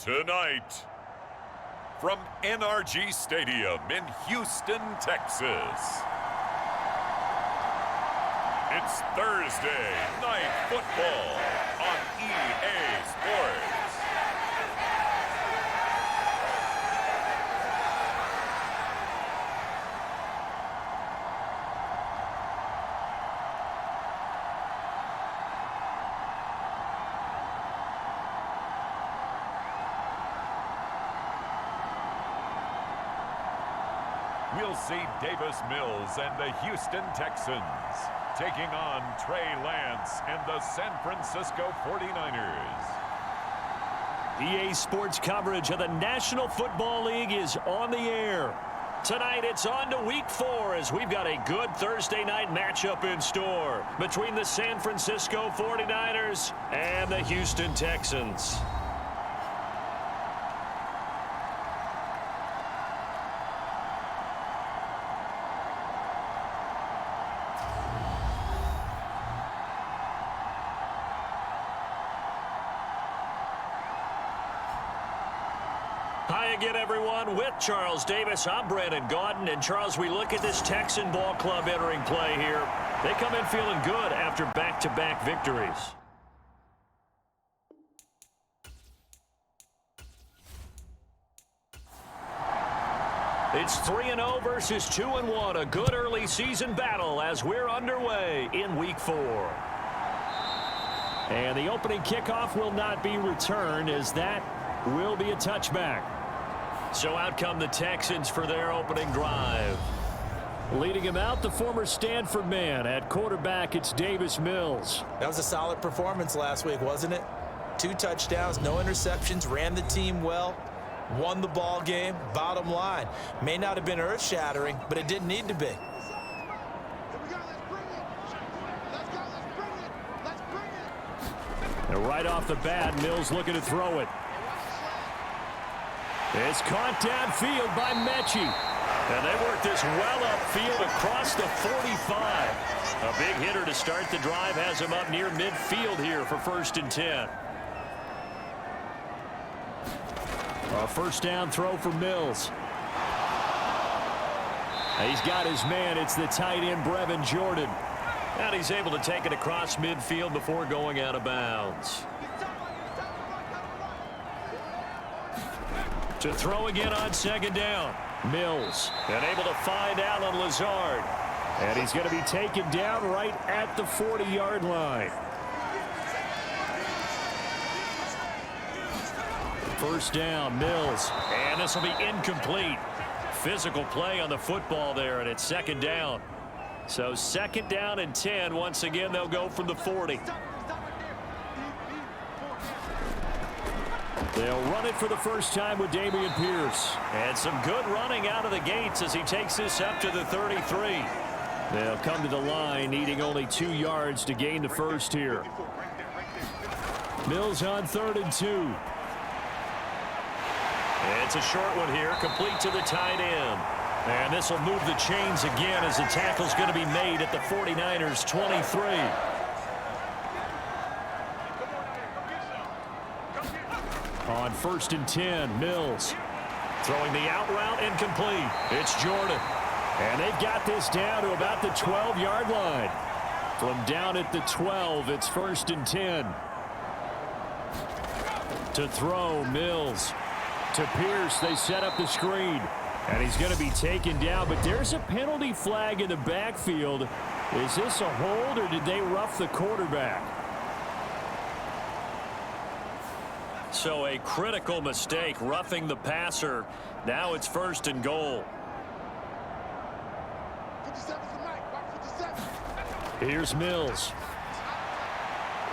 Tonight, from NRG Stadium in Houston, Texas, it's Thursday Night Football on EA Sports. We'll see Davis Mills and the Houston Texans taking on Trey Lance and the San Francisco 49ers. EA Sports coverage of the National Football League is on the air. Tonight it's on to Week 4 as we've got a good Thursday night matchup in store between the San Francisco 49ers and the Houston Texans. Hi again, everyone. With Charles Davis, I'm Brandon Gaudin. And, Charles, we look at this Texan ball club entering play here. They come in feeling good after back-to-back victories. It's 3-0 versus 2-1. A good early season battle as we're underway in Week 4. And the opening kickoff will not be returned as that will be a touchback. So out come the Texans for their opening drive. Leading him out, the former Stanford man. At quarterback, it's Davis Mills. That was a solid performance last week, wasn't it? 2 touchdowns, no interceptions, ran the team well, won the ball game. Bottom line, may not have been earth-shattering, but it didn't need to be. And right off the bat, Mills looking to throw it. It's caught downfield by Mechie. And they work this well upfield across the 45. A big hitter to start the drive has him up near midfield here for 1st and 10. A first down throw for Mills. He's got his man. It's the tight end, Brevin Jordan. And he's able to take it across midfield before going out of bounds. To throw again on 2nd down. Mills, and able to find Allen Lazard. And he's going to be taken down right at the 40-yard line. First down, Mills. And this will be incomplete. Physical play on the football there, and it's 2nd down. So 2nd down and 10. Once again, they'll go from the 40. They'll run it for the first time with Dameon Pierce. And some good running out of the gates as he takes this up to the 33. They'll come to the line, needing only 2 yards to gain the first here. Mills on 3rd and 2. It's a short one here, complete to the tight end. And this will move the chains again as the tackle's going to be made at the 49ers' 23. On 1st and 10, Mills throwing the out route incomplete. It's Jordan. And they've got this down to about the 12-yard line. From down at the 12, it's 1st and 10. To throw, Mills. To Pierce, they set up the screen. And he's going to be taken down, but there's a penalty flag in the backfield. Is this a hold, or did they rough the quarterback? So a critical mistake, roughing the passer. Now it's 1st and goal. Here's Mills.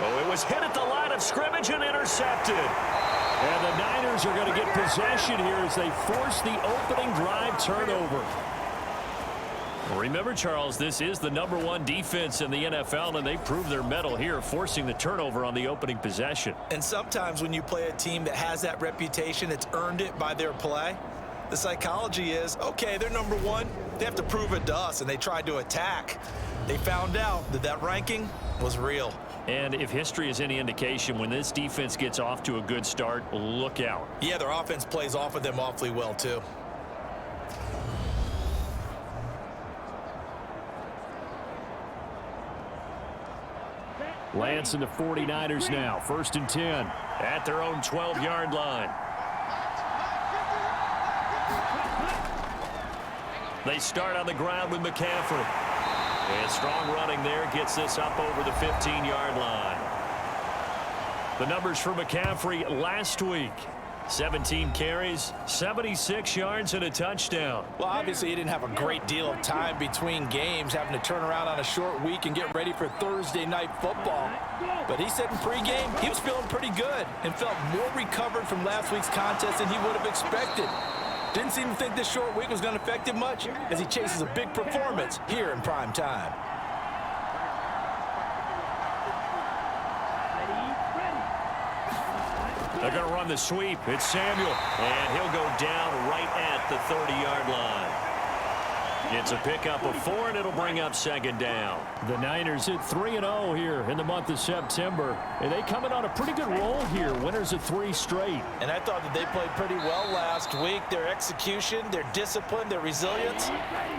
Oh, it was hit at the line of scrimmage and intercepted. And the Niners are going to get possession here as they force the opening drive turnover. Remember, Charles, this is the #1 defense in the NFL, and they prove their mettle here, forcing the turnover on the opening possession. And sometimes when you play a team that has that reputation, it's earned it by their play. The psychology is, okay, they're #1. They have to prove it to us, and they tried to attack. They found out that that ranking was real. And if history is any indication, when this defense gets off to a good start, look out. Yeah, their offense plays off of them awfully well, too. Lance and the 49ers now, 1st and 10 at their own 12-yard line. They start on the ground with McCaffrey. And strong running there gets this up over the 15-yard line. The numbers for McCaffrey last week. 17 carries, 76 yards, and a touchdown. Well, obviously, he didn't have a great deal of time between games, having to turn around on a short week and get ready for Thursday night football. But he said in pregame he was feeling pretty good and felt more recovered from last week's contest than he would have expected. Didn't seem to think this short week was going to affect him much as he chases a big performance here in prime time. They're going to run the sweep. It's Samuel, and he'll go down right at the 30-yard line. It's a pickup of 4, and it'll bring up 2nd down. The Niners at 3-0 here in the month of September. And they come in on a pretty good roll here. Winners of 3 straight. And I thought that they played pretty well last week. Their execution, their discipline, their resilience,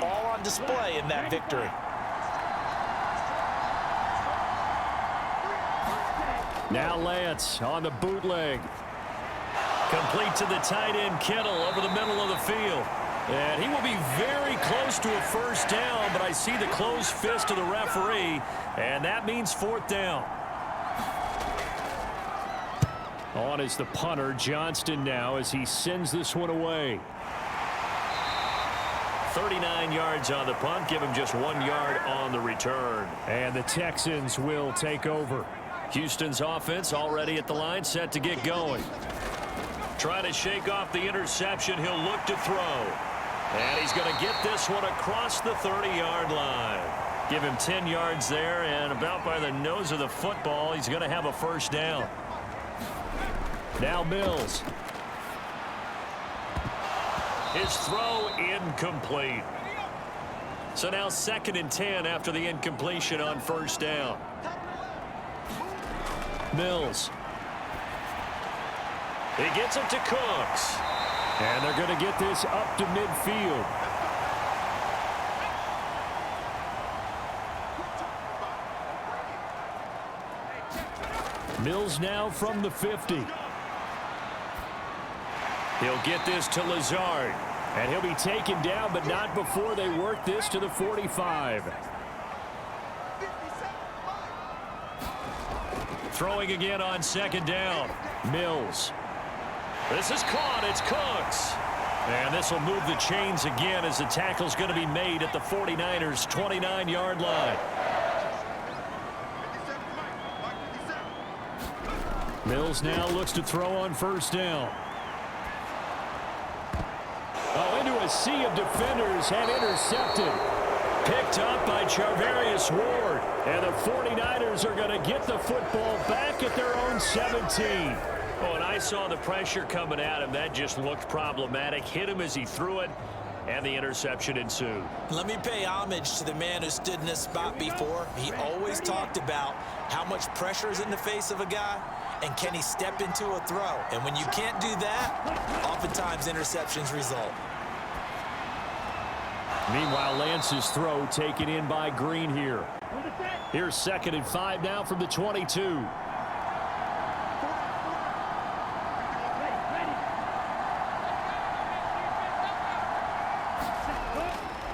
all on display in that victory. Now Lance on the bootleg. Complete to the tight end, Kittle, over the middle of the field. And he will be very close to a 1st down, but I see the closed fist of the referee, and that means 4th down. On is the punter, Johnston, now as he sends this one away. 39 yards on the punt, give him just 1 yard on the return. And the Texans will take over. Houston's offense already at the line, set to get going. Trying to shake off the interception, he'll look to throw. And he's going to get this one across the 30-yard line. Give him 10 yards there, and about by the nose of the football, he's going to have a 1st down. Now Mills. His throw incomplete. So now 2nd and 10 after the incompletion on 1st down. Mills. He gets it to Cooks. And they're going to get this up to midfield. Mills now from the 50. He'll get this to Lazard. And he'll be taken down, but not before they work this to the 45. Throwing again on 2nd down. Mills. This is caught. It's Cooks. And this will move the chains again as the tackle's going to be made at the 49ers' 29-yard line. Mills now looks to throw on 1st down. Oh, into a sea of defenders and intercepted. Picked up by Charvarius Ward. And the 49ers are going to get the football back at their own 17. Oh, and I saw the pressure coming at him. That just looked problematic. Hit him as he threw it, and the interception ensued. Let me pay homage to the man who stood in this spot before. He always talked about how much pressure is in the face of a guy, and can he step into a throw. And when you can't do that, oftentimes interceptions result. Meanwhile, Lance's throw taken in by Green here. Here's 2nd and 5 now from the 22.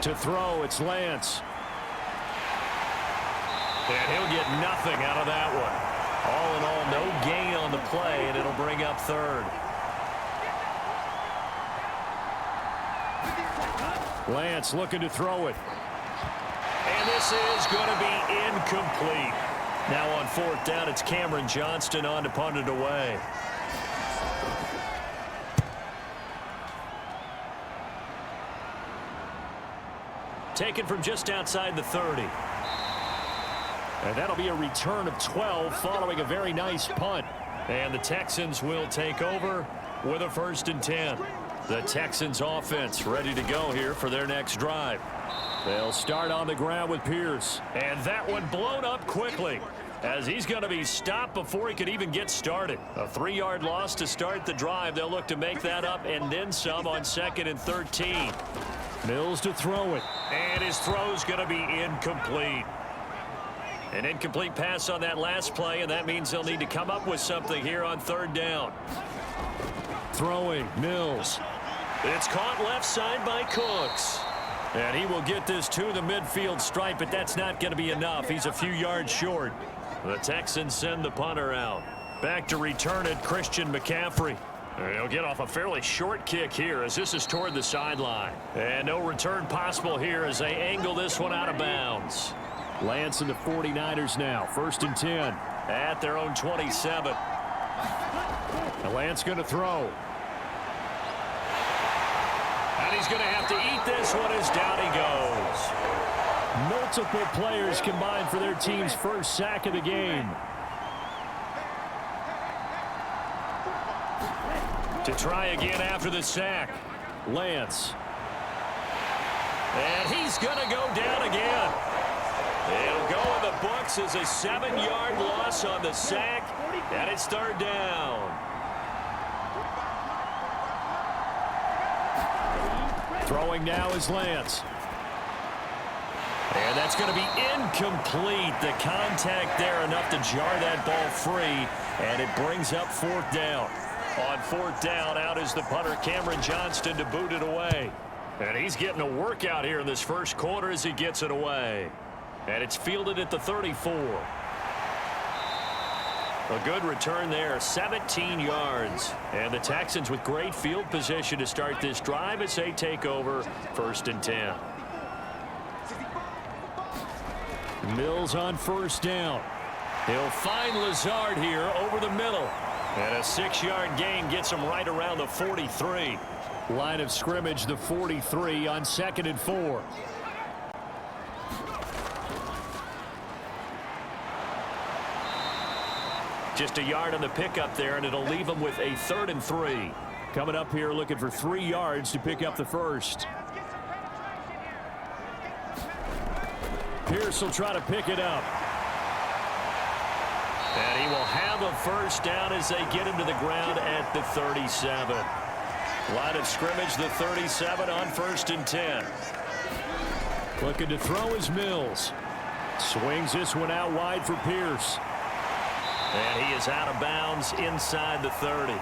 To throw, it's Lance. And he'll get nothing out of that one. All in all, no gain on the play, and it'll bring up 3rd. Lance looking to throw it. And this is going to be incomplete. Now on 4th down, it's Cameron Johnston on to punt it away. Taken from just outside the 30. And that'll be a return of 12 following a very nice punt. And the Texans will take over with a 1st and 10. The Texans offense ready to go here for their next drive. They'll start on the ground with Pierce. And that one blown up quickly. as he's going to be stopped before he could even get started. A 3-yard loss to start the drive. They'll look to make that up and then some on 2nd and 13. Mills to throw it. And his throw's going to be incomplete. An incomplete pass on that last play, and that means they'll need to come up with something here on 3rd down. Throwing, Mills. It's caught left side by Cooks. And he will get this to the midfield stripe, but that's not going to be enough. He's a few yards short. The Texans send the punter out. Back to return it, Christian McCaffrey. He'll get off a fairly short kick here as this is toward the sideline. And no return possible here as they angle this one out of bounds. Lance and the 49ers now. 1st and 10. At their own 27. Now Lance going to throw. And he's going to have to eat this one as down he goes. Multiple players combined for their team's first sack of the game. To try again after the sack. Lance. And he's going to go down again. It'll go in the books as a 7-yard loss on the sack, and it's 3rd down. Throwing now is Lance. And that's going to be incomplete. The contact there enough to jar that ball free, and it brings up 4th down. On 4th down, out is the punter, Cameron Johnston, to boot it away. And he's getting a workout here in this first quarter as he gets it away. And it's fielded at the 34. A good return there, 17 yards. And the Texans with great field position to start this drive as they take over 1st and 10. Mills on 1st down. He'll find Lazard here over the middle. And a 6-yard gain gets him right around the 43. Line of scrimmage, the 43 on 2nd and 4. Just a yard on the pickup there, and it'll leave him with a 3rd and 3. Coming up here looking for 3 yards to pick up the first. Pierce will try to pick it up. And he will have a 1st down as they get him to the ground at the 37. Line of scrimmage, the 37 on 1st and 10. Looking to throw is Mills. Swings this one out wide for Pierce. And he is out of bounds inside the 30.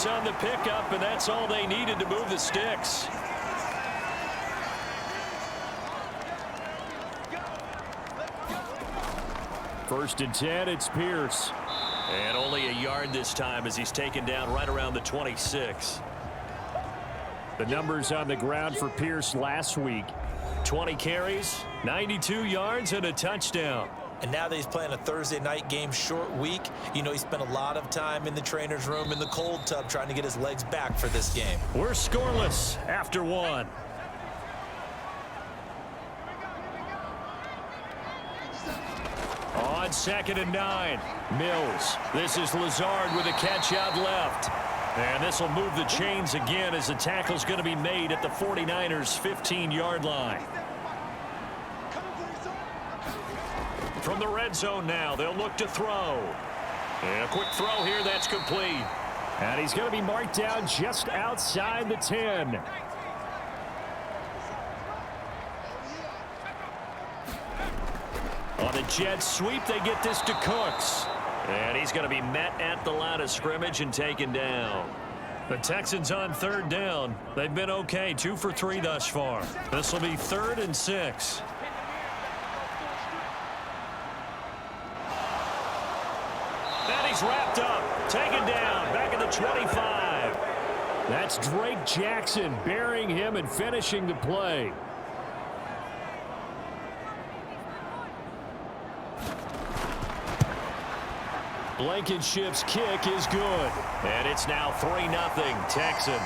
On the pickup, and that's all they needed to move the sticks. First and 10, it's Pierce. And only a yard this time as he's taken down right around the 26. The numbers on the ground for Pierce last week. 20 carries, 92 yards, and a touchdown. And now that he's playing a Thursday night game, short week, you know, he spent a lot of time in the trainer's room in the cold tub trying to get his legs back for this game. We're scoreless after 1. On 2nd and 9, Mills. This is Lazard with a catch out left. And this will move the chains again as the tackle's going to be made at the 49ers' 15-yard line. From the red zone now, they'll look to throw. And a quick throw here, that's complete. And he's going to be marked down just outside the 10. On the jet sweep, they get this to Cooks. And he's going to be met at the line of scrimmage and taken down. The Texans on 3rd down. They've been okay, 2 for 3 thus far. This will be 3rd and 6. And he's wrapped up, taken down, back at the 25. That's Drake Jackson burying him and finishing the play. Blankenship's kick is good. And it's now 3-0 Texans.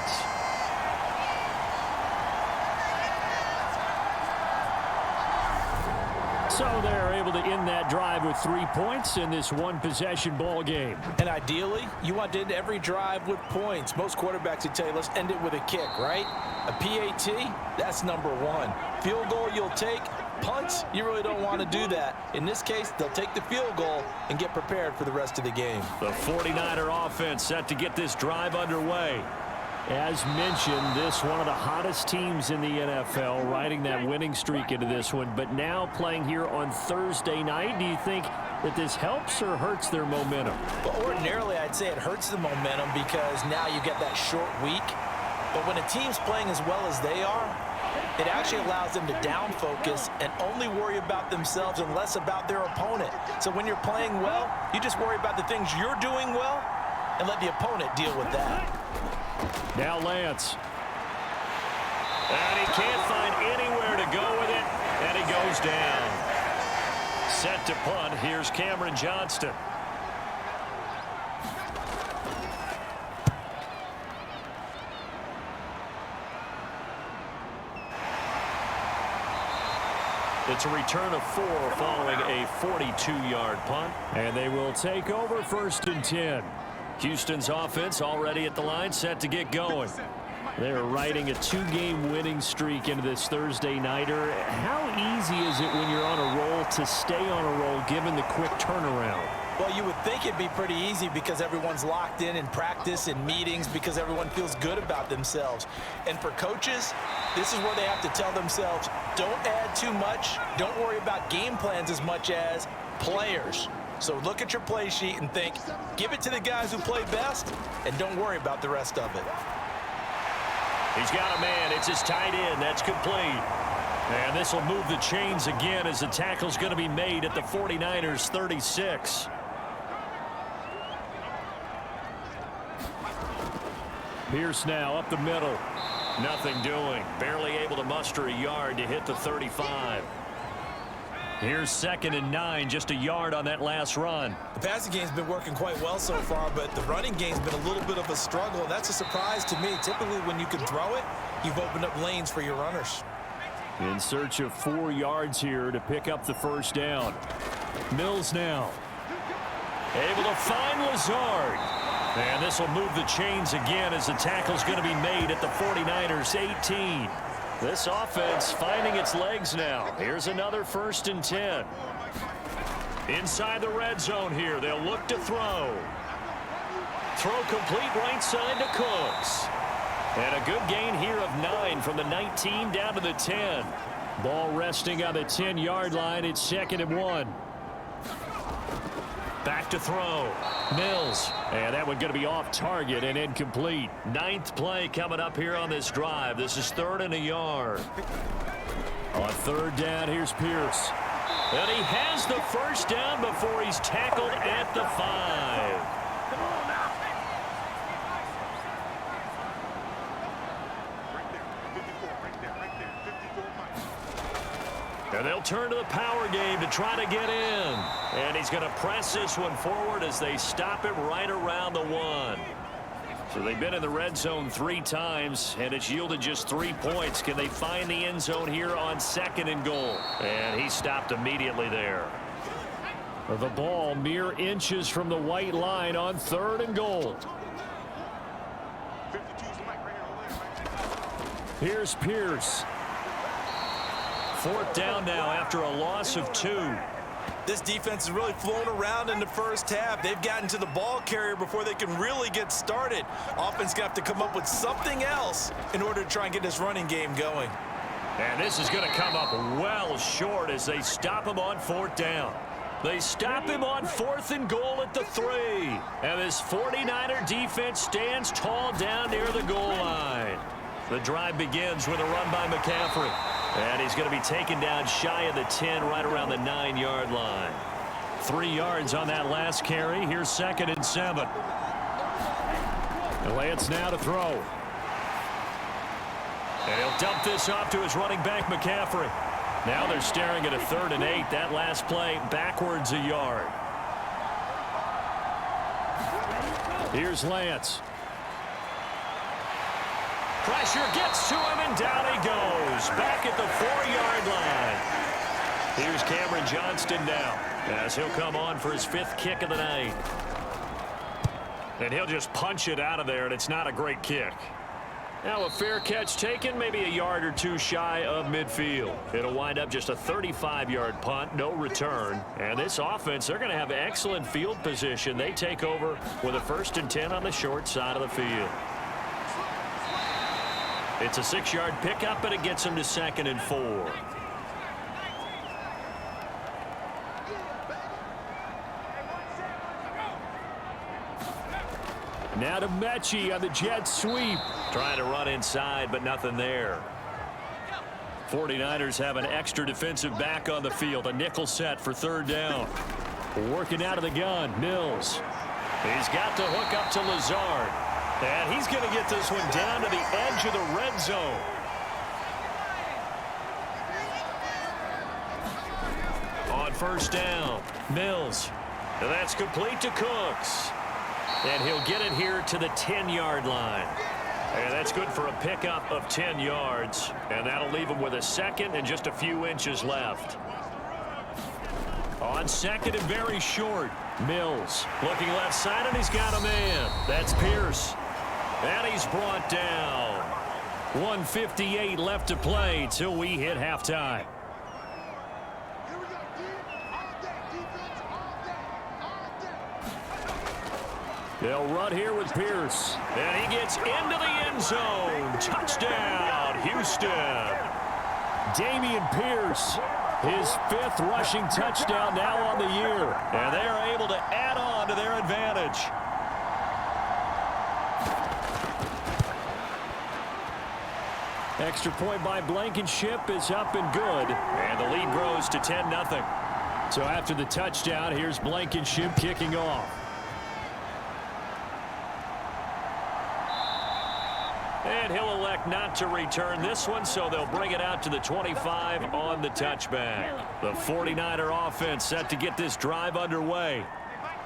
So they're able to end that drive with 3 points in this one-possession ball game. And ideally, you want to end every drive with points. Most quarterbacks would tell you, let's end it with a kick, right? A PAT, that's number one. Field goal you'll take. Punts, you really don't want to do that. In this case, they'll take the field goal and get prepared for the rest of the game. The 49er offense set to get this drive underway. As mentioned, this one of the hottest teams in the NFL, riding that winning streak into this one, but now playing here on Thursday night. Do you think that this helps or hurts their momentum? Well, ordinarily, I'd say it hurts the momentum because now you get that short week. But when a team's playing as well as they are, it actually allows them to down focus and only worry about themselves and less about their opponent. So when you're playing well, you just worry about the things you're doing well and let the opponent deal with that. Now Lance. And he can't find anywhere to go with it, and he goes down. Set to punt, here's Cameron Johnston. It's a return of 4 following a 42-yard punt. And they will take over 1st and 10. Houston's offense already at the line, set to get going. They're riding a 2-game winning streak into this Thursday nighter. How easy is it when you're on a roll to stay on a roll given the quick turnaround? Well, you would think it'd be pretty easy because everyone's locked in practice and meetings because everyone feels good about themselves. And for coaches, this is where they have to tell themselves, don't add too much. Don't worry about game plans as much as players. So look at your play sheet and think, give it to the guys who play best, and don't worry about the rest of it. He's got a man. It's his tight end. That's complete. And this will move the chains again as the tackle's going to be made at the 49ers 36. Pierce now up the middle. Nothing doing. Barely able to muster a yard to hit the 35. Here's 2nd and 9, just a yard on that last run. The passing game's been working quite well so far, but the running game's been a little bit of a struggle, and that's a surprise to me. Typically, when you can throw it, you've opened up lanes for your runners. In search of 4 yards here to pick up the 1st down. Mills now. Able to find Lazard. And this will move the chains again as the tackle's going to be made at the 49ers 18. This offense finding its legs now. Here's another 1st and 10. Inside the red zone here. They'll look to throw. Throw complete right side to Cooks. And a good gain here of 9 from the 19 down to the 10. Ball resting on the 10-yard line. It's 2nd and 1. Back to throw. Mills. And that one going to be off target and incomplete. 9th play coming up here on this drive. This is 3rd and a yard. On 3rd down, here's Pierce. And he has the 1st down before he's tackled at the 5. And they'll turn to the power game to try to get in. And he's going to press this one forward as they stop him right around the 1. So they've been in the red zone 3 times, and it's yielded just 3 points. Can they find the end zone here on 2nd and goal? And he stopped immediately there. The ball mere inches from the white line on 3rd and goal. Here's Pierce. 4th down now after a loss of 2. This defense has really flown around in the first half. They've gotten to the ball carrier before they can really get started. Offense going to have to come up with something else in order to try and get this running game going. And this is going to come up well short as they stop him on 4th down. They stop him on 4th and goal at the 3. And this 49er defense stands tall down near the goal line. The drive begins with a run by McCaffrey. And he's going to be taken down shy of the 10, right around the 9-yard line. 3 yards on that last carry. Here's 2nd and 7. And Lance now to throw. And he'll dump this off to his running back, McCaffrey. Now they're staring at a 3rd and 8. That last play backwards a yard. Here's Lance. Pressure gets to him, and down he goes. Back at the 4-yard line. Here's Cameron Johnston now as he'll come on for his 5th kick of the night. And he'll just punch it out of there, and it's not a great kick. Now a fair catch taken, maybe a yard or two shy of midfield. It'll wind up just a 35-yard punt, no return. And this offense, they're going to have excellent field position. They take over with a 1st and 10 on the short side of the field. It's a 6-yard pickup, and it gets them to 2nd and 4. Now to Mechie on the jet sweep. Trying to run inside, but nothing there. 49ers have an extra defensive back on the field. A nickel set for 3rd down. Working out of the gun, Mills. He's got to hook up to Lazard. And he's going to get this one down to the edge of the red zone. On 1st down, Mills. And that's complete to Cooks. And he'll get it here to the 10-yard line. And that's good for a pickup of 10 yards. And that'll leave him with a 2nd and just a few inches left. On 2nd and very short, Mills looking left side, and he's got a man. That's Pierce. And he's brought down. 1:58 left to play till we hit halftime. They'll run here with Pierce. And he gets into the end zone. Touchdown, Houston. Dameon Pierce, his 5th rushing touchdown now on the year. And they are able to add on to their advantage. Extra point by Blankenship is up and good. And the lead grows to 10-0. So after the touchdown, here's Blankenship kicking off. And he'll elect not to return this one, so they'll bring it out to the 25 on the touchback. The 49er offense set to get this drive underway.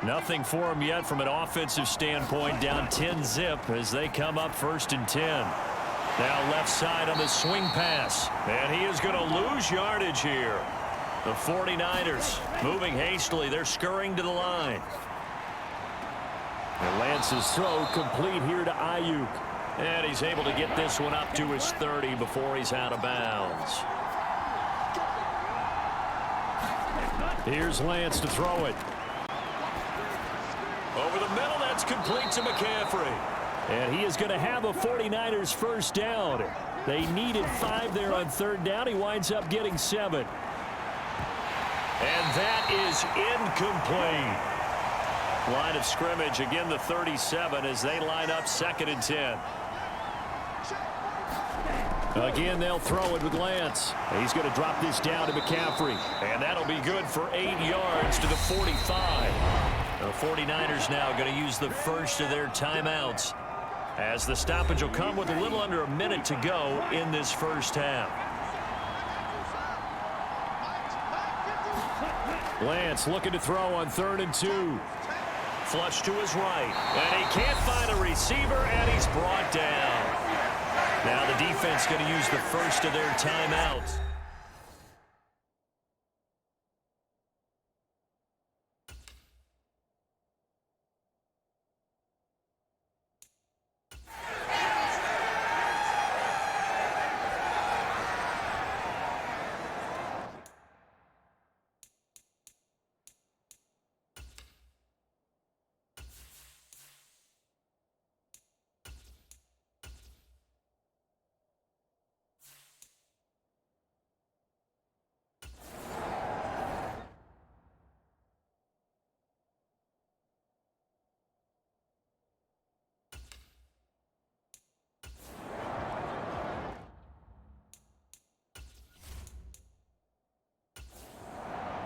Nothing for them yet from an offensive standpoint, down 10-zip as they come up 1st and 10. Now left side on the swing pass, and he is going to lose yardage here. The 49ers moving hastily. They're scurrying to the line. And Lance's throw complete here to Ayuk. And he's able to get this one up to his 30 before he's out of bounds. Here's Lance to throw it. Over the middle, that's complete to McCaffrey. And he is going to have a 49ers 1st down. They needed 5 there on 3rd down. He winds up getting 7. And that is incomplete. Line of scrimmage, again the 37 as they line up 2nd and 10. Again, they'll throw it with Lance. He's going to drop this down to McCaffrey. And that'll be good for 8 yards to the 45. The 49ers now going to use the first of their timeouts, as the stoppage will come with a little under a minute to go in this 1st half. Lance looking to throw on 3rd and 2. Flush to his right. And he can't find a receiver, and he's brought down. Now the defense going to use the first of their timeouts.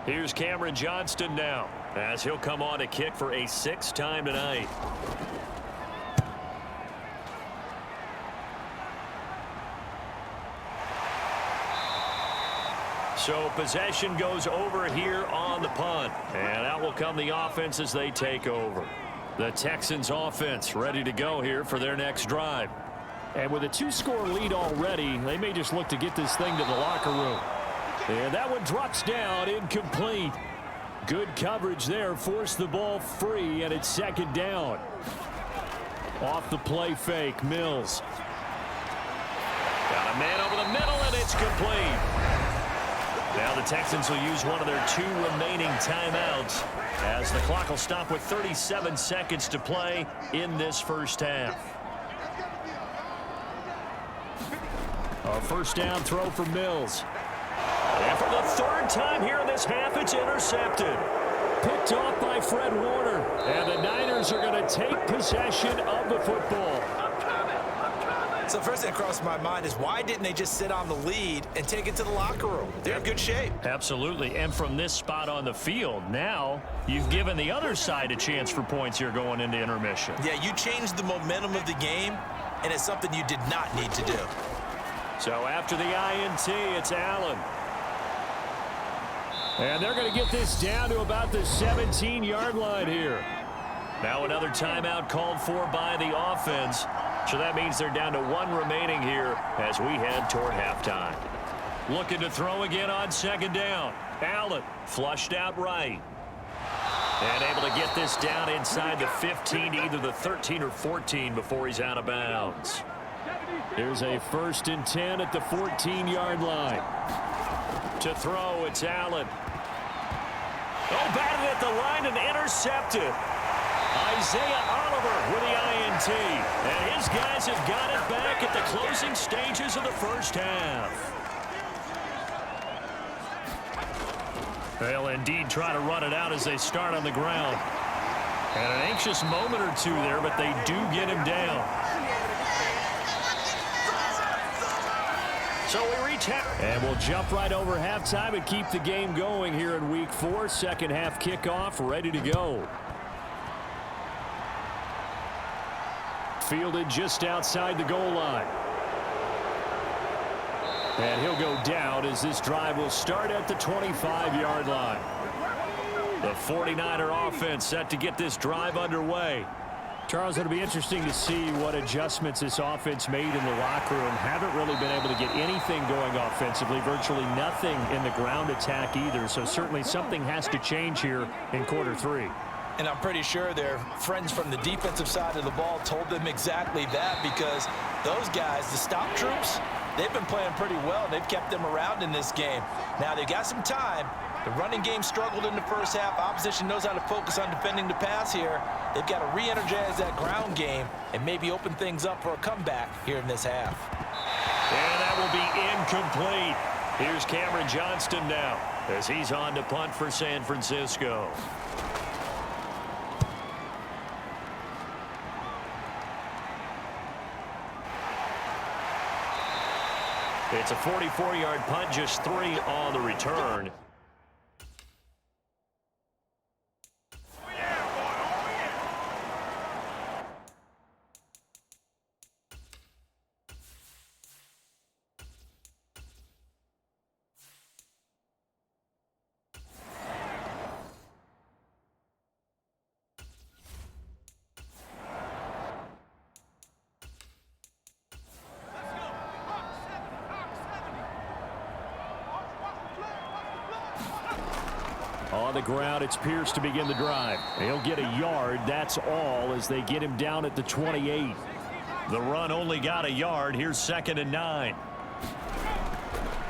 Here's Cameron Johnston now, as he'll come on to kick for a 6th time tonight. So possession goes over here on the punt, and out will come the offense as they take over. The Texans offense ready to go here for their next drive. And with a 2-score lead already, they may just look to get this thing to the locker room. And that one drops down, incomplete. Good coverage there, forced the ball free, and it's second down. Off the play fake, Mills. Got a man over the middle, and it's complete. Now the Texans will use one of their 2 remaining timeouts as the clock will stop with 37 seconds to play in this first half. A first down throw for Mills. And for the 3rd time here in this half, it's intercepted. Picked off by Fred Warner. And the Niners are going to take possession of the football. So the first thing that crossed my mind is why didn't they just sit on the lead and take it to the locker room? They're in good shape. Absolutely. And from this spot on the field, now you've given the other side a chance for points here going into intermission. Yeah, you changed the momentum of the game, and it's something you did not need to do. So after the INT, it's Allen. And they're going to get this down to about the 17-yard line here. Now another timeout called for by the offense. So that means they're down to 1 remaining here as we head toward halftime. Looking to throw again on second down. Allen flushed out right. And able to get this down inside the 15, either the 13 or 14 before he's out of bounds. Here's a 1st and 10 at the 14-yard line. To throw, it's Allen. Oh, batted at the line and intercepted. Isaiah Oliver with the INT. And his guys have got it back at the closing stages of the first half. They'll indeed try to run it out as they start on the ground. And an anxious moment or two there, but they do get him down. So we reach half. And we'll jump right over halftime and keep the game going here in week 4. Second half kickoff, ready to go. Fielded just outside the goal line. And he'll go down as this drive will start at the 25-yard line. The 49er offense set to get this drive underway. Charles, it'll be interesting to see what adjustments this offense made in the locker room. Haven't really been able to get anything going offensively, virtually nothing in the ground attack either. So certainly something has to change here in quarter 3. And I'm pretty sure their friends from the defensive side of the ball told them exactly that, because those guys, the stop troops, they've been playing pretty well. They've kept them around in this game. Now they've got some time. The running game struggled in the first half. Opposition knows how to focus on defending the pass here. They've got to re-energize that ground game and maybe open things up for a comeback here in this half. And that will be incomplete. Here's Cameron Johnston now as he's on to punt for San Francisco. It's a 44-yard punt, just 3 on the return. On the ground, it's Pierce to begin the drive. He'll get a yard, that's all, as they get him down at the 28. The run only got a yard. Here's 2nd and 9.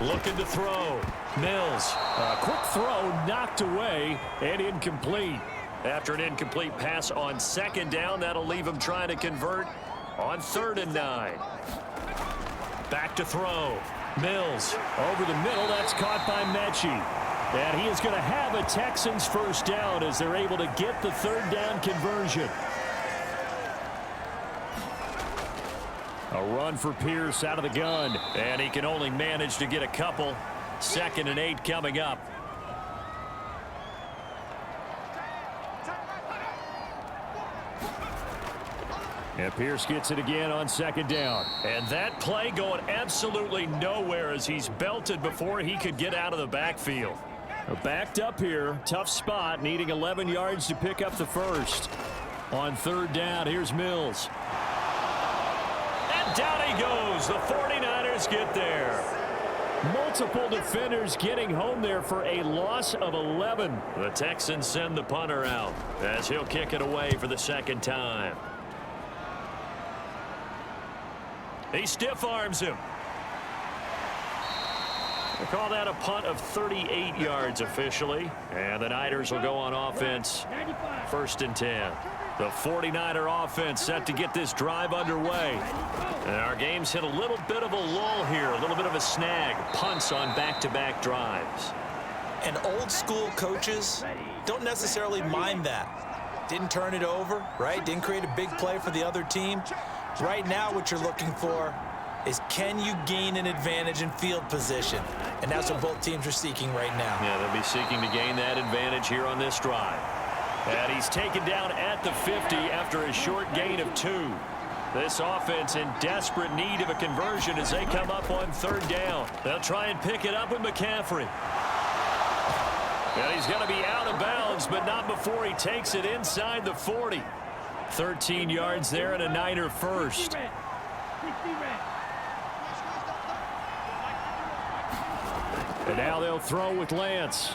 Looking to throw. Mills. A quick throw knocked away and incomplete. After an incomplete pass on 2nd down, that'll leave him trying to convert on 3rd and 9. Back to throw. Mills over the middle. That's caught by Mechie. And he is going to have a Texans first down as they're able to get the 3rd down conversion. A run for Pierce out of the gun. And he can only manage to get a couple. 2nd and 8 coming up. And Pierce gets it again on 2nd down. And that play going absolutely nowhere as he's belted before he could get out of the backfield. Backed up here, tough spot, needing 11 yards to pick up the first. On 3rd down, here's Mills. And down he goes. The 49ers get there. Multiple defenders getting home there for a loss of 11. The Texans send the punter out as he'll kick it away for the second time. He stiff arms him. We'll call that a punt of 38 yards officially. And the Niners will go on offense. 1st and 10. The 49er offense set to get this drive underway. And our game's hit a little bit of a lull here, a little bit of a snag. Punts on back-to-back drives. And old school coaches don't necessarily mind that. Didn't turn it over, right? Didn't create a big play for the other team. Right now what you're looking for is, can you gain an advantage in field position? And that's what both teams are seeking right now. Yeah, they'll be seeking to gain that advantage here on this drive. And he's taken down at the 50 after a short gain of 2. This offense in desperate need of a conversion as they come up on 3rd down. They'll try and pick it up with McCaffrey. And he's going to be out of bounds, but not before he takes it inside the 40. 13 yards there and a Niner first. And now they'll throw with Lance.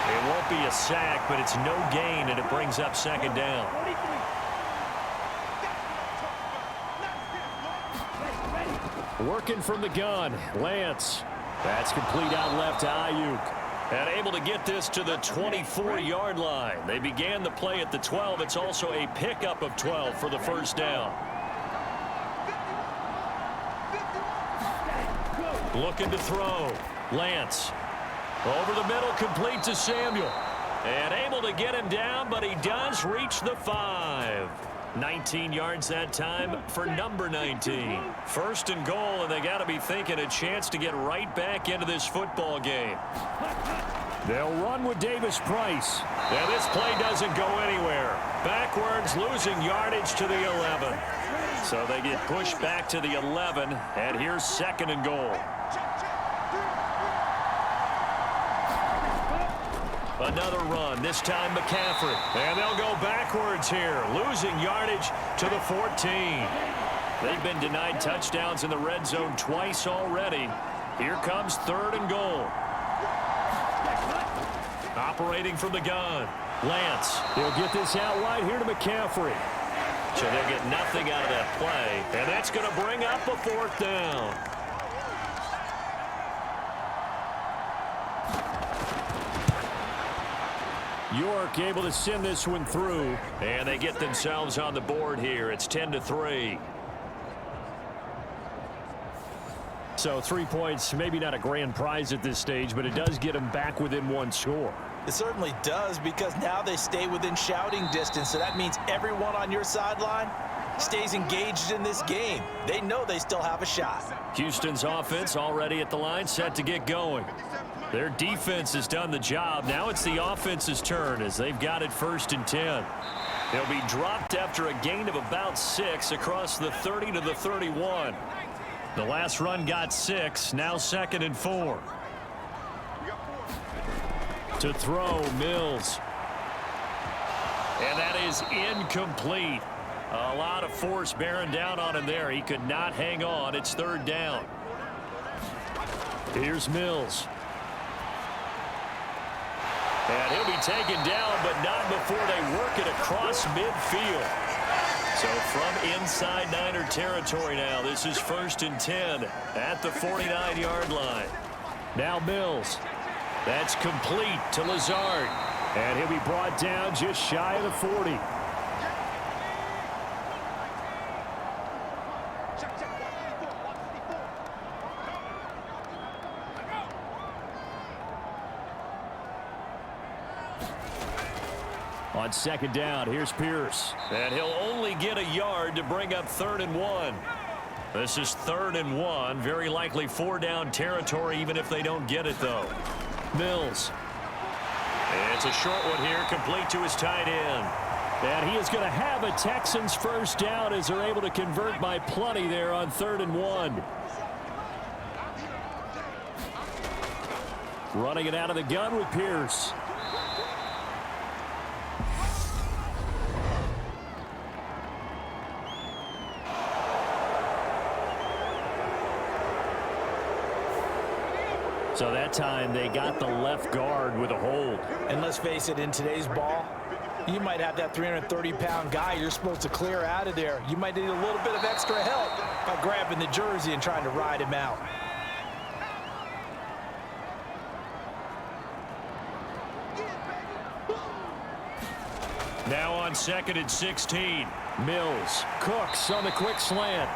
It won't be a sack, but it's no gain, and it brings up 2nd down. Working from the gun, Lance. That's complete out left to Ayuk. And able to get this to the 24-yard line. They began the play at the 12. It's also a pickup of 12 for the 1st down. Looking to throw. Lance. Over the middle, complete to Samuel. And able to get him down, but he does reach the 5. 19 yards that time for number 19. 1st and goal, and they got to be thinking a chance to get right back into this football game. They'll run with Davis Price. And this play doesn't go anywhere. Backwards, losing yardage to the 11. So they get pushed back to the 11, and here's 2nd and goal. Another run, this time McCaffrey. And they'll go backwards here, losing yardage to the 14. They've been denied touchdowns in the red zone twice already. Here comes 3rd and goal. Operating from the gun, Lance. He'll get this out wide here to McCaffrey. So they'll get nothing out of that play. And that's going to bring up a 4th down. York able to send this one through. And they get themselves on the board here. It's 10-3. So 3 points, maybe not a grand prize at this stage, but it does get them back within 1 score. It certainly does, because now they stay within shouting distance. So that means everyone on your sideline stays engaged in this game. They know they still have a shot. Houston's offense already at the line, set to get going. Their defense has done the job. Now it's the offense's turn as they've got it 1st and 10. They'll be dropped after a gain of about 6 across the 30 to the 31. The last run got 6, now 2nd and 4. To throw, Mills. And that is incomplete. A lot of force bearing down on him there. He could not hang on. It's 3rd down. Here's Mills. And he'll be taken down, but not before they work it across midfield. So from inside Niner territory now, this is 1st and 10 at the 49-yard line. Now Mills. That's complete to Lazard. And he'll be brought down just shy of the 40. On 2nd down, here's Pierce. And he'll only get a yard to bring up 3rd and 1. This is 3rd and 1. Very likely 4-down territory, even if they don't get it, though. Mills. It's a short one here, complete to his tight end. And he is going to have a Texans 1st down as they're able to convert by plenty there on 3rd and 1. Running it out of the gun with Pierce. So that time they got the left guard with a hold. And let's face it, in today's ball, you might have that 330-pound guy you're supposed to clear out of there. You might need a little bit of extra help by grabbing the jersey and trying to ride him out. Now on 2nd and 16. Mills, Cooks on the quick slant.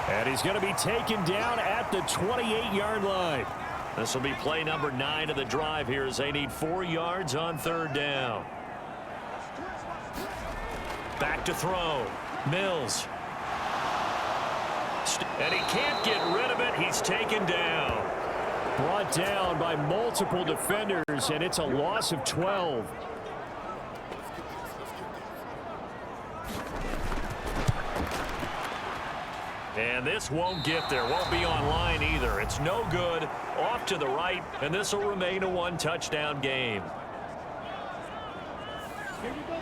And he's going to be taken down at the 28-yard line. This will be play number 9 of the drive here as they need 4 yards on 3rd down. Back to throw. Mills. And he can't get rid of it. He's taken down. Brought down by multiple defenders, and it's a loss of 12. And this won't get there. Won't be online either. It's no good. Off to the right, and this will remain a 1-touchdown game.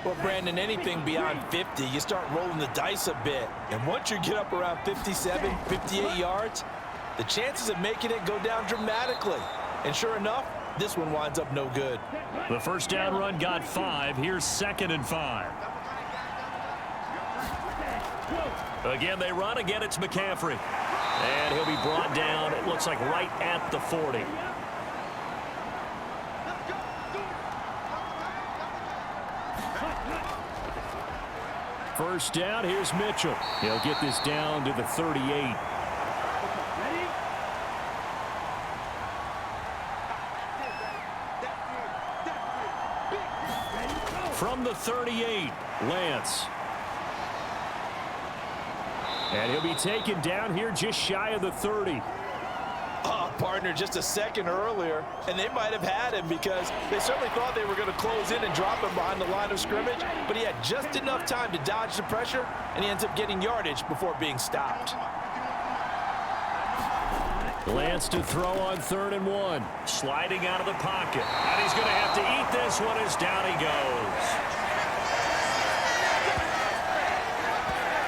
Well, Brandon, anything beyond 50, you start rolling the dice a bit. And once you get up around 57, 58 yards, the chances of making it go down dramatically. And sure enough, this one winds up no good. The first down run got 5. Here's 2nd and 5. Again, they run. Again, it's McCaffrey. And he'll be brought down, it looks like, right at the 40. First down, here's Mitchell. He'll get this down to the 38. From the 38, Lance. And he'll be taken down here just shy of the 30. Partner, just a second earlier, and they might have had him because they certainly thought they were going to close in and drop him behind the line of scrimmage, but he had just enough time to dodge the pressure, and he ends up getting yardage before being stopped. Lance to throw on 3rd and 1. Sliding out of the pocket. And he's going to have to eat this one as down he goes.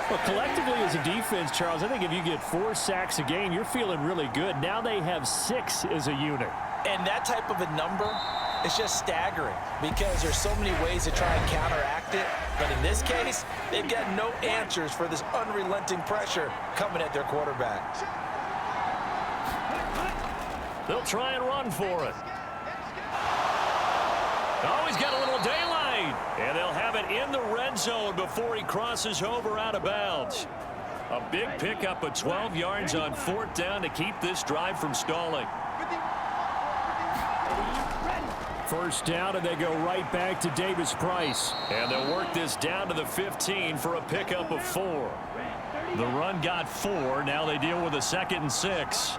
Well, collectively as a defense, Charles, I think if you get 4 sacks a game, you're feeling really good. Now they have 6 as a unit. And that type of a number is just staggering because there's so many ways to try and counteract it. But in this case, they've got no answers for this unrelenting pressure coming at their quarterback. They'll try and run for it. Oh, he's got a little daylight. And they'll have it in the red zone before he crosses over out of bounds. A big pickup of 12 yards on 4th down to keep this drive from stalling. First down, and they go right back to Davis Price. And they'll work this down to the 15 for a pickup of 4. The run got 4. Now they deal with a 2nd and 6.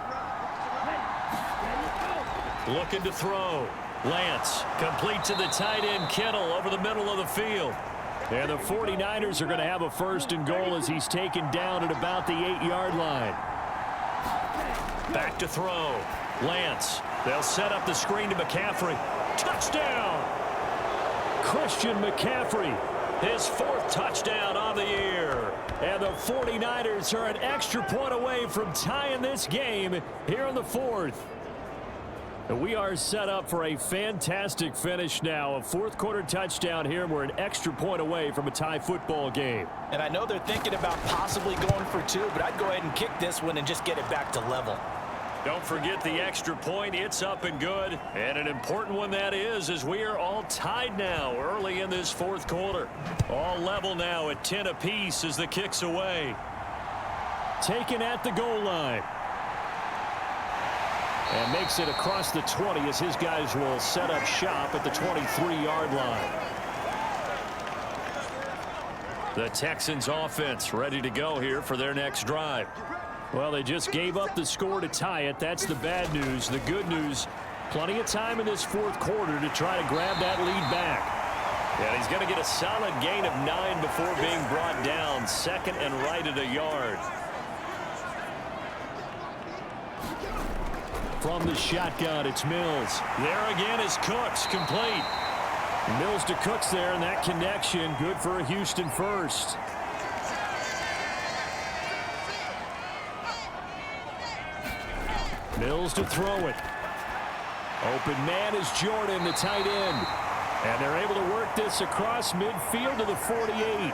Looking to throw. Lance, complete to the tight end Kittle over the middle of the field. And the 49ers are going to have a 1st and goal as he's taken down at about the 8-yard line. Back to throw. Lance, they'll set up the screen to McCaffrey. Touchdown! Christian McCaffrey. His 4th touchdown on the year. And the 49ers are an extra point away from tying this game here in the 4th. We are set up for a fantastic finish now. A 4th-quarter touchdown here. We're an extra point away from a tie football game. And I know they're thinking about possibly going for 2, but I'd go ahead and kick this one and just get it back to level. Don't forget the extra point. It's up and good. And an important one that is, as we are all tied now early in this 4th quarter. All level now at 10 apiece as the kick's away. Taken at the goal line. And makes it across the 20 as his guys will set up shop at the 23-yard line. The Texans offense ready to go here for their next drive. Well, they just gave up the score to tie it. That's the bad news. The good news, plenty of time in this 4th quarter to try to grab that lead back. And he's going to get a solid gain of 9 before being brought down. 2nd and right at a yard. From the shotgun, it's Mills. There again is Cooks, complete. Mills to Cooks there, and that connection good for a Houston 1st. Mills to throw it. Open man is Jordan, the tight end. And they're able to work this across midfield to the 48.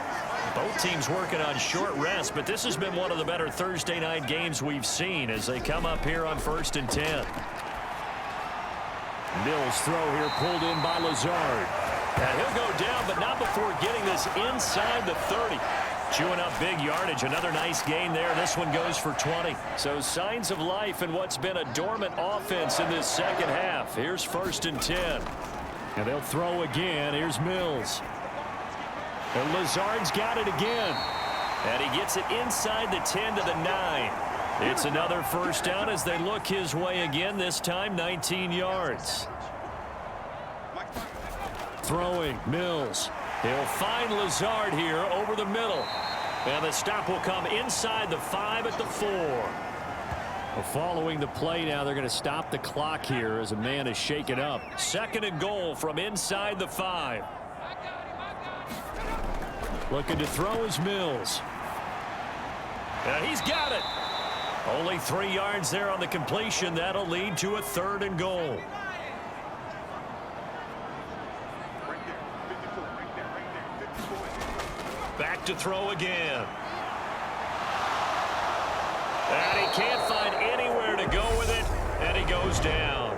Both teams working on short rest, but this has been one of the better Thursday night games we've seen as they come up here on 1st and 10. Mills throw here pulled in by Lazard. And he'll go down, but not before getting this inside the 30. Chewing up big yardage. Another nice gain there. This one goes for 20. So signs of life in what's been a dormant offense in this second half. Here's 1st and 10. And they'll throw again. Here's Mills. And Lazard's got it again. And he gets it inside the 10 to the 9. It's another first down as they look his way again, this time 19 yards. Throwing, Mills. He'll find Lazard here over the middle. And the stop will come inside the 5 at the 4. Well, following the play now, they're going to stop the clock here as a man is shaken up. 2nd and goal from inside the 5. Looking to throw is Mills. And he's got it. Only 3 yards there on the completion. That'll lead to a 3rd and goal. Back to throw again. And he can't find anywhere to go with it, and he goes down.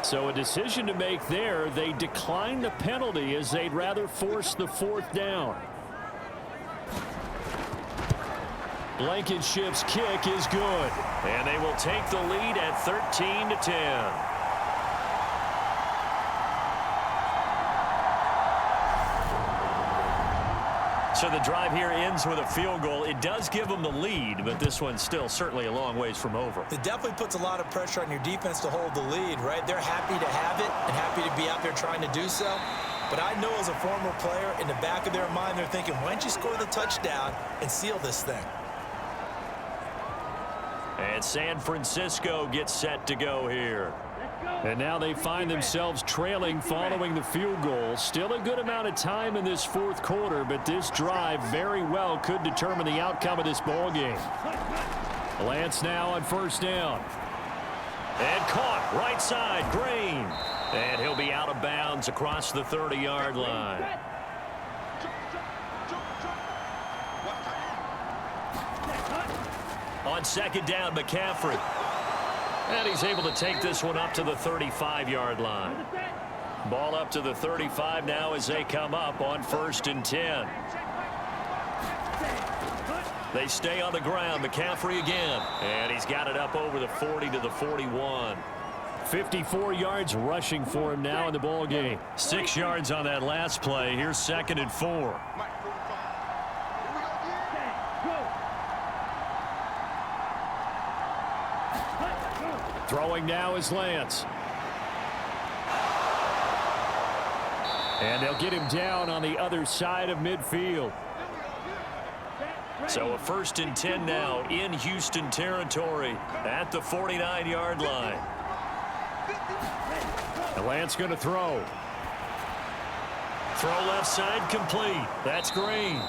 So a decision to make there. They decline the penalty as they'd rather force the 4th down. Blankenship's kick is good. And they will take the lead at 13-10. So the drive here ends with a field goal. It does give them the lead, but this one's still certainly a long ways from over. It definitely puts a lot of pressure on your defense to hold the lead, right? They're happy to have it and happy to be out there trying to do so. But I know as a former player, in the back of their mind, they're thinking, why don't you score the touchdown and seal this thing? And San Francisco gets set to go here. And now they find themselves trailing following the field goal. Still a good amount of time in this 4th quarter, but this drive very well could determine the outcome of this ball game. Lance now on 1st down. And caught right side, Green. And he'll be out of bounds across the 30-yard line. On 2nd down, McCaffrey. And he's able to take this one up to the 35-yard line. Ball up to the 35 now as they come up on 1st and 10. They stay on the ground. McCaffrey again. And he's got it up over the 40 to the 41. 54 yards rushing for him now in the ball game. 6 yards on that last play. Here's 2nd and 4. Throwing now is Lance. And they'll get him down on the other side of midfield. So a 1st and 10 now in Houston territory at the 49-yard line. And Lance going to throw. Throw left side complete. That's Green.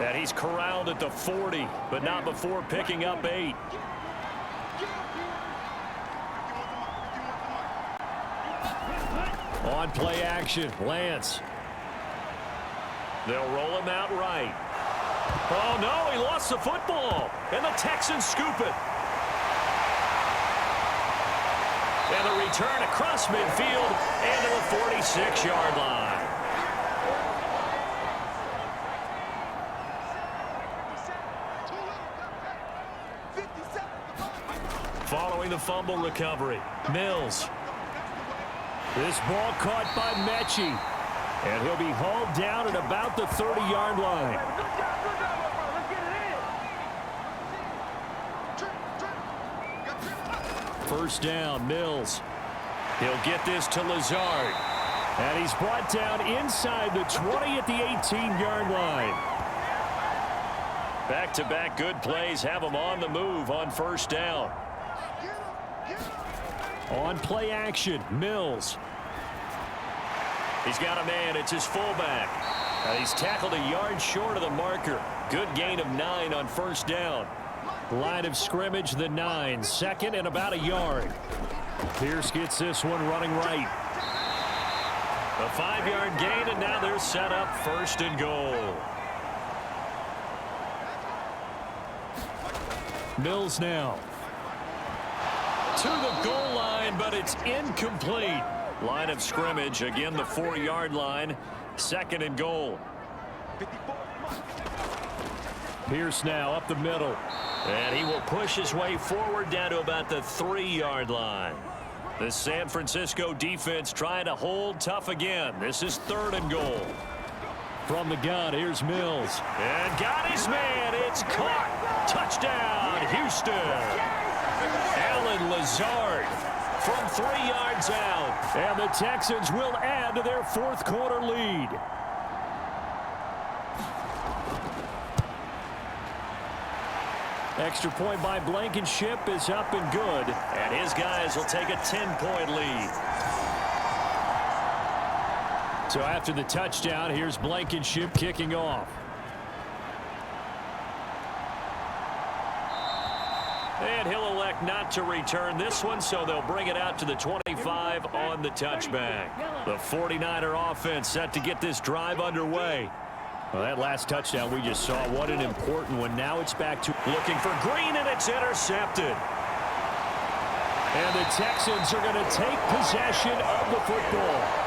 And he's corralled at the 40, but not before picking up 8. On play action, Lance. They'll roll him out right. Oh, no, he lost the football. And the Texans scoop it. And the return across midfield and to the 46-yard line. Following the fumble recovery, Mills. This ball caught by Mechie. And he'll be hauled down at about the 30-yard line. First down, Mills. He'll get this to Lazard. And he's brought down inside the 20 at the 18-yard line. Back-to-back good plays have him on the move on 1st down. On play action, Mills. He's got a man. It's his fullback. He's tackled a yard short of the marker. Good gain of 9 on first down. Line of scrimmage, the 9. Second and about a yard. Pierce gets this one running right. A 5-yard gain, and now they're set up first and goal. Mills now. To the goal line, but it's incomplete. Line of scrimmage, again the 4-yard line. Second and goal. Pierce now up the middle. And he will push his way forward down to about the 3-yard line. The San Francisco defense trying to hold tough again. This is third and goal. From the gun, here's Mills. And got his man. It's caught. Touchdown, Houston. Alan Lazard from 3 yards out. And the Texans will add to their fourth quarter lead. Extra point by Blankenship is up and good. And his guys will take a 10-point lead. So after the touchdown, here's Blankenship kicking off. And he'll elect not to return this one, so they'll bring it out to the 25 on the touchback. The 49er offense set to get this drive underway. Well, that last touchdown we just saw, what an important one. Now it's back to looking for Green, and it's intercepted. And the Texans are going to take possession of the football.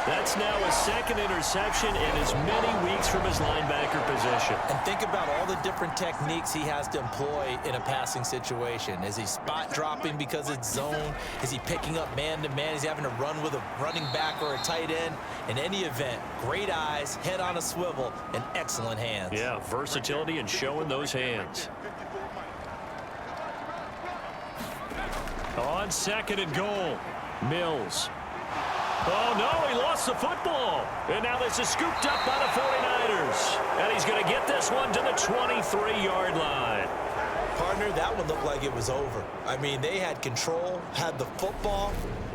That's now a second interception in as many weeks from his linebacker position. And think about all the different techniques he has to employ in a passing situation. Is he spot dropping because it's zone? Is he picking up man-to-man? Is he having to run with a running back or a tight end? In any event, great eyes, head on a swivel, and excellent hands. Yeah, versatility and showing those hands. On second and goal, Mills. Oh, no, he lost the football. And now this is scooped up by the 49ers. And he's going to get this one to the 23-yard line. Partner, that one looked like it was over. I mean, they had control, had the football,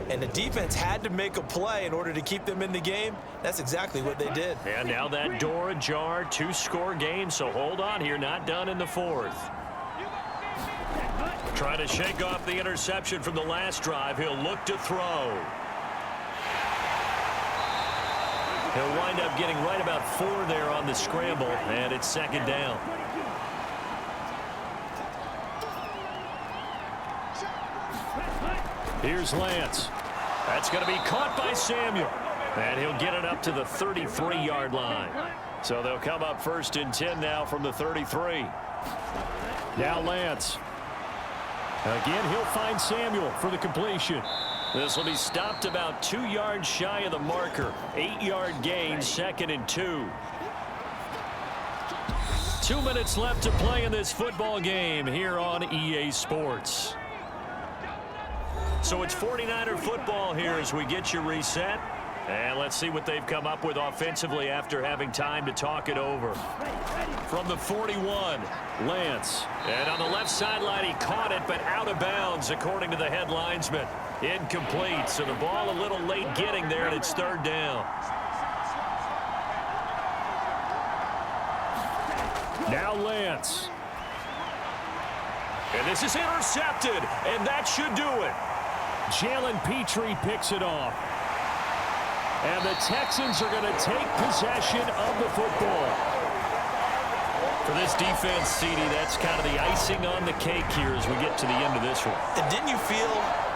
and the defense had to make a play in order to keep them in the game. That's exactly what they did. And now that door ajar, 2-score game, so hold on here, not done in the fourth. Trying to shake off the interception from the last drive. He'll look to throw. He'll wind up getting right about 4 there on the scramble, and it's second down. Here's Lance. That's going to be caught by Samuel. And he'll get it up to the 33-yard line. So they'll come up first and 10 now from the 33. Now Lance. Again, he'll find Samuel for the completion. This will be stopped about 2 yards shy of the marker. 8-yard gain, second and 2. 2 minutes left to play in this football game here on EA Sports. So it's 49er football here as we get you reset. And let's see what they've come up with offensively after having time to talk it over. From the 41, Lance. And on the left sideline, he caught it, but out of bounds, according to the head linesman. Incomplete, so the ball a little late getting there, and it's third down. Now Lance. And this is intercepted, and that should do it. Jalen Petrie picks it off. And the Texans are going to take possession of the football. For this defense, CD, that's kind of the icing on the cake here as we get to the end of this one. And didn't you feel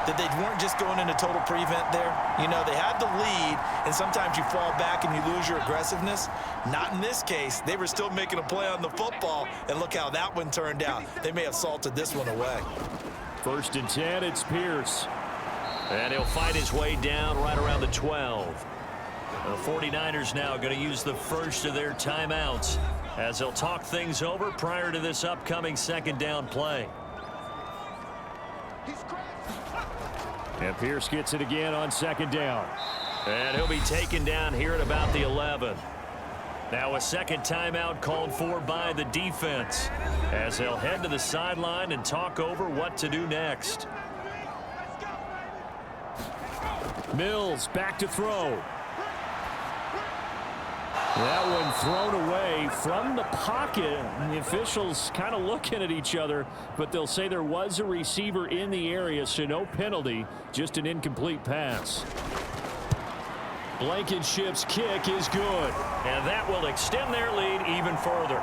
that they weren't just going into total prevent there? You know, they had the lead, and sometimes you fall back and you lose your aggressiveness. Not in this case. They were still making a play on the football, and look how that one turned out. They may have salted this one away. First and 10, it's Pierce. And he'll fight his way down right around the 12. The 49ers now going to use the first of their timeouts as they'll talk things over prior to this upcoming second down play. And Pierce gets it again on second down. And he'll be taken down here at about the 11. Now a second timeout called for by the defense as they'll head to the sideline and talk over what to do next. Mills back to throw. That one thrown away from the pocket. And the officials kind of looking at each other, but they'll say there was a receiver in the area, so no penalty, just an incomplete pass. Blankenship's kick is good. And that will extend their lead even further.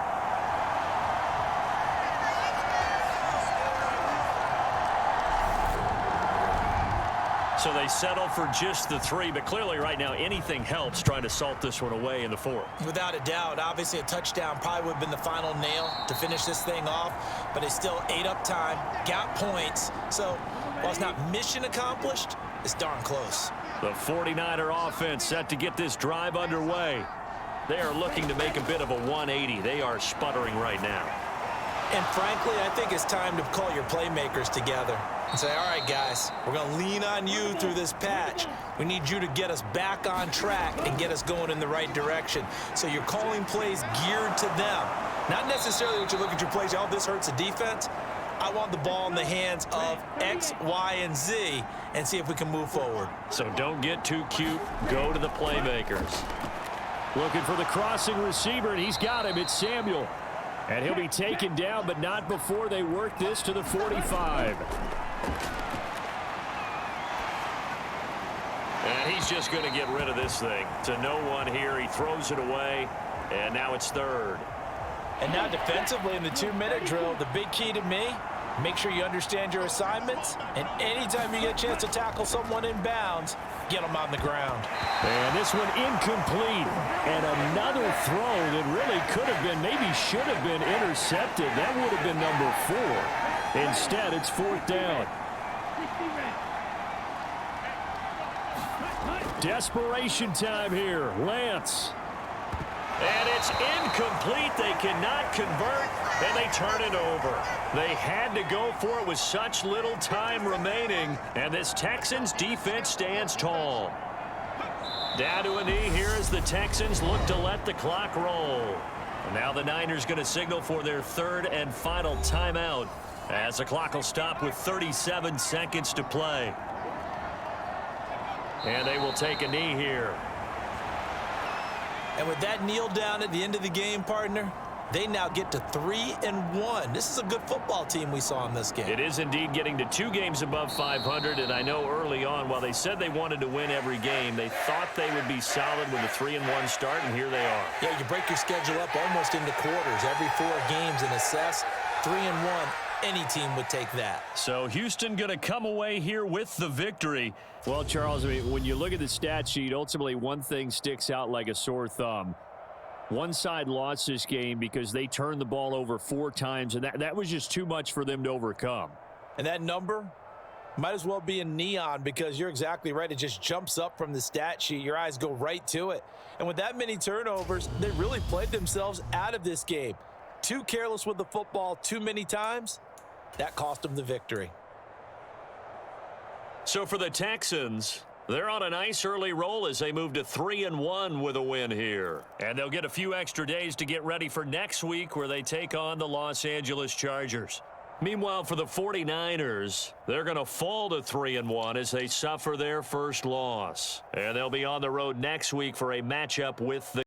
So they settle for just the 3, but clearly right now anything helps trying to salt this one away in the 4th. Without a doubt, obviously a touchdown probably would have been the final nail to finish this thing off, but they still ate up time, got points. So while it's not mission accomplished, it's darn close. The 49er offense set to get this drive underway. They are looking to make a bit of a 180. They are sputtering right now. And frankly, I think it's time to call your playmakers together and say, all right, guys, we're going to lean on you through this patch. We need you to get us back on track and get us going in the right direction. So you're calling plays geared to them. Not necessarily that you look at your plays, oh, this hurts the defense. I want the ball in the hands of X, Y, and Z and see if we can move forward. So don't get too cute. Go to the playmakers. Looking for the crossing receiver, and he's got him. It's Samuel. And he'll be taken down, but not before they work this to the 45. And he's just going to get rid of this thing. To no one here. He throws it away, and now it's 3rd. And now defensively in the 2-minute drill, the big key to me, make sure you understand your assignments, and anytime you get a chance to tackle someone in bounds, get them on the ground. And this one incomplete. And another throw that really could have been, maybe should have been intercepted. That would have been number 4. Instead, it's 4th down. Desperation time here. Lance. And it's incomplete. They cannot convert, and they turn it over. They had to go for it with such little time remaining, and this Texans defense stands tall. Down to a knee here as the Texans look to let the clock roll. And now the Niners going to signal for their 3rd and final timeout as the clock will stop with 37 seconds to play. And they will take a knee here. And with that kneel down at the end of the game, partner, they now get to 3-1. This is a good football team we saw in this game. It is indeed getting to 2 games above 500, and I know early on, while they said they wanted to win every game, they thought they would be solid with a 3-1 start, and here they are. Yeah, you break your schedule up almost into quarters, every 4 games, and assess 3-1. Any team would take that. So Houston going to come away here with the victory. Well, Charles, I mean, when you look at the stat sheet, ultimately one thing sticks out like a sore thumb. One side lost this game because they turned the ball over 4 times, and that was just too much for them to overcome. And that number might as well be in neon because you're exactly right. It just jumps up from the stat sheet. Your eyes go right to it. And with that many turnovers, they really played themselves out of this game. Too careless with the football too many times. That cost them the victory. So for the Texans, they're on a nice early roll as they move to 3-1 with a win here. And they'll get a few extra days to get ready for next week where they take on the Los Angeles Chargers. Meanwhile, for the 49ers, they're going to fall to 3-1 as they suffer their first loss. And they'll be on the road next week for a matchup with the